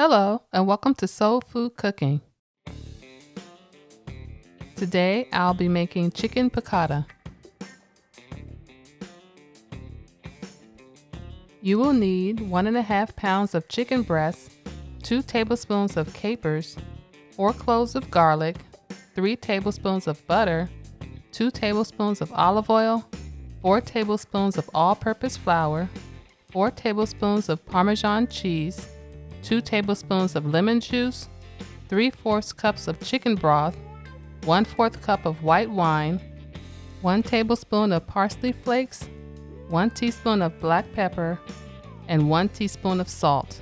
Hello, and welcome to Soul Food Cooking. Today, I'll be making chicken piccata. You will need 1.5 pounds of chicken breast, 2 tablespoons of capers, 4 cloves of garlic, 3 tablespoons of butter, 2 tablespoons of olive oil, 4 tablespoons of all-purpose flour, 4 tablespoons of Parmesan cheese, 2 tablespoons of lemon juice, 3/4 cups of chicken broth, 1/4 cup of white wine, 1 tablespoon of parsley flakes, 1 teaspoon of black pepper, and 1 teaspoon of salt.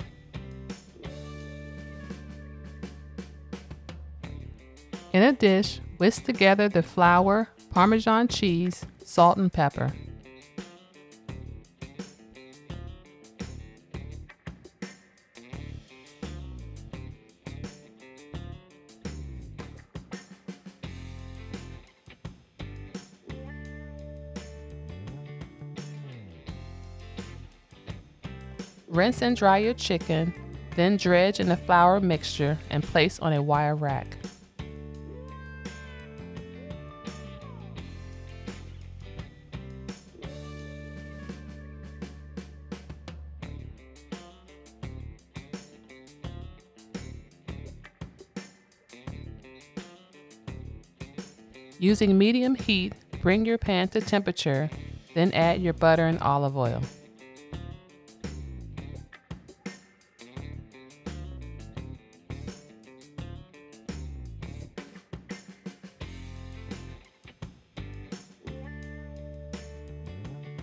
In a dish, whisk together the flour, Parmesan cheese, salt, and pepper. Rinse and dry your chicken, then dredge in the flour mixture and place on a wire rack. Using medium heat, bring your pan to temperature, then add your butter and olive oil.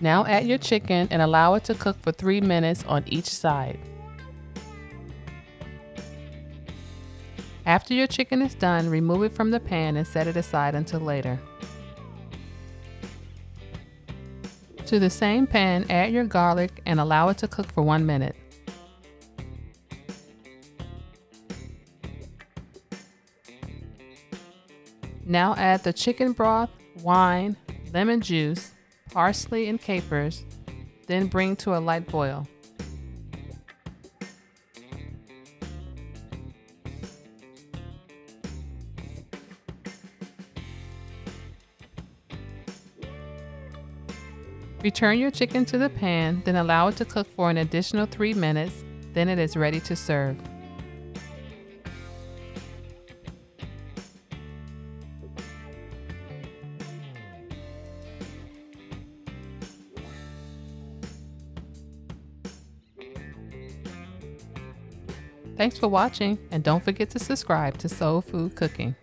Now add your chicken and allow it to cook for 3 minutes on each side. After your chicken is done, remove it from the pan and set it aside until later. To the same pan, add your garlic and allow it to cook for 1 minute. Now add the chicken broth, wine, lemon juice, parsley, and capers, then bring to a light boil. Return your chicken to the pan, then allow it to cook for an additional 3 minutes, then it is ready to serve. Thanks for watching, and don't forget to subscribe to Soul Food Cooking.